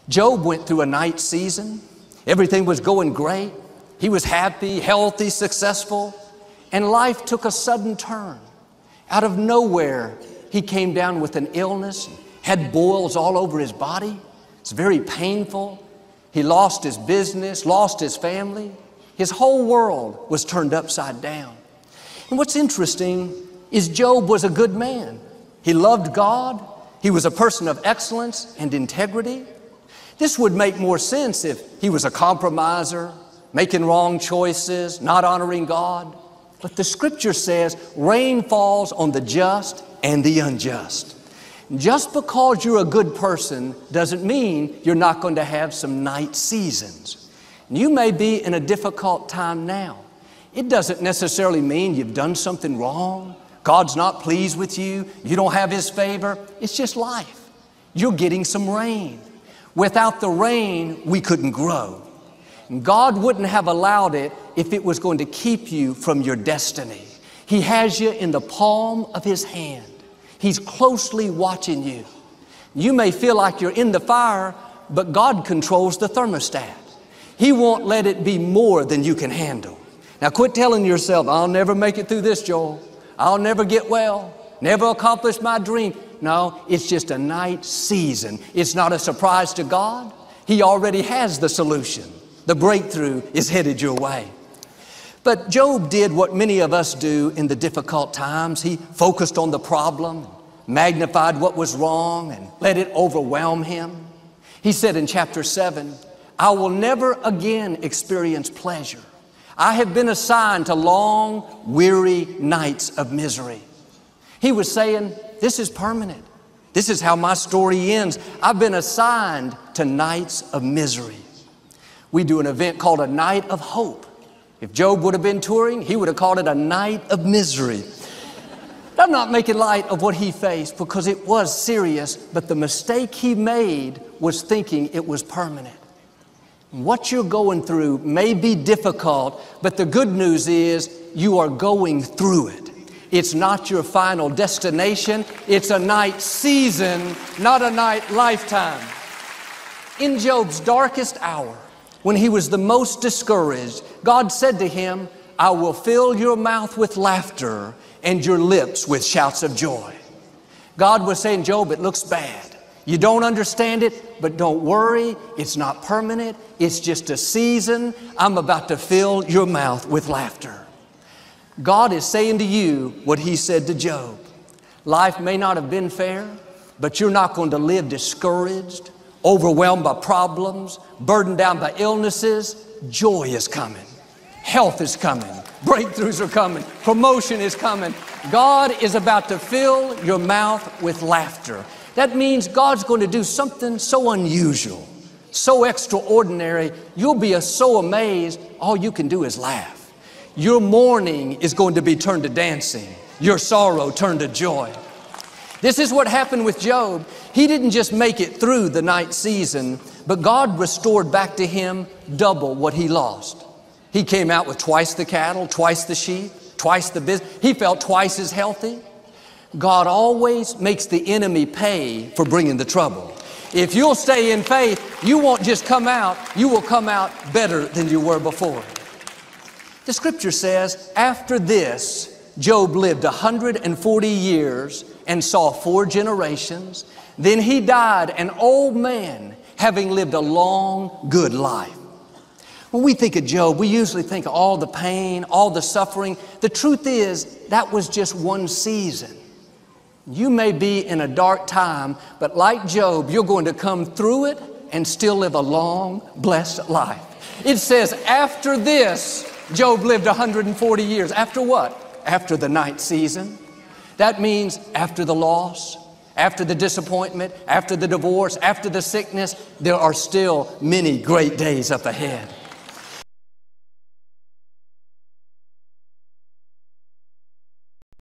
Job went through a night season. Everything was going great. He was happy, healthy, successful, and life took a sudden turn. Out of nowhere, he came down with an illness, had boils all over his body. It's very painful. He lost his business, lost his family. His whole world was turned upside down. And what's interesting is Job was a good man. He loved God. He was a person of excellence and integrity. This would make more sense if he was a compromiser, making wrong choices, not honoring God. But the scripture says rain falls on the just and the unjust. Just because you're a good person doesn't mean you're not going to have some night seasons. You may be in a difficult time now. It doesn't necessarily mean you've done something wrong. God's not pleased with you. You don't have His favor. It's just life. You're getting some rain. Without the rain, we couldn't grow. And God wouldn't have allowed it if it was going to keep you from your destiny. He has you in the palm of His hand. He's closely watching you. You may feel like you're in the fire, but God controls the thermostat. He won't let it be more than you can handle. Now quit telling yourself, I'll never make it through this, Joel. I'll never get well, never accomplish my dream. No, it's just a night season. It's not a surprise to God. He already has the solution. The breakthrough is headed your way. But Job did what many of us do in the difficult times. He focused on the problem, magnified what was wrong, and let it overwhelm him. He said in chapter 7, I will never again experience pleasure. I have been assigned to long, weary nights of misery. He was saying, this is permanent. This is how my story ends. I've been assigned to nights of misery. We do an event called a Night of Hope. If Job would have been touring, he would have called it a night of misery. I'm not making light of what he faced because it was serious, but the mistake he made was thinking it was permanent. What you're going through may be difficult, but the good news is you are going through it. It's not your final destination. It's a night season, not a night lifetime. In Job's darkest hour, when he was the most discouraged, God said to him, I will fill your mouth with laughter and your lips with shouts of joy. God was saying, Job, it looks bad. You don't understand it, but don't worry. It's not permanent. It's just a season. I'm about to fill your mouth with laughter. God is saying to you what He said to Job. Life may not have been fair, but you're not going to live discouraged, overwhelmed by problems, burdened down by illnesses. Joy is coming. Health is coming. Breakthroughs are coming. Promotion is coming. God is about to fill your mouth with laughter. That means God's going to do something so unusual, so extraordinary, you'll be so amazed, all you can do is laugh. Your mourning is going to be turned to dancing. Your sorrow turned to joy. This is what happened with Job. He didn't just make it through the night season, but God restored back to him double what he lost. He came out with twice the cattle, twice the sheep, twice the business. He felt twice as healthy. God always makes the enemy pay for bringing the trouble. If you'll stay in faith, you won't just come out, you will come out better than you were before. The scripture says, after this, Job lived 140 years and saw 4 generations. Then he died an old man, having lived a long, good life. When we think of Job, we usually think of all the pain, all the suffering. The truth is, that was just one season. You may be in a dark time, but like Job, you're going to come through it and still live a long, blessed life. It says, after this, Job lived 140 years. After what? After the night season. That means after the loss, after the disappointment, after the divorce, after the sickness, there are still many great days up ahead.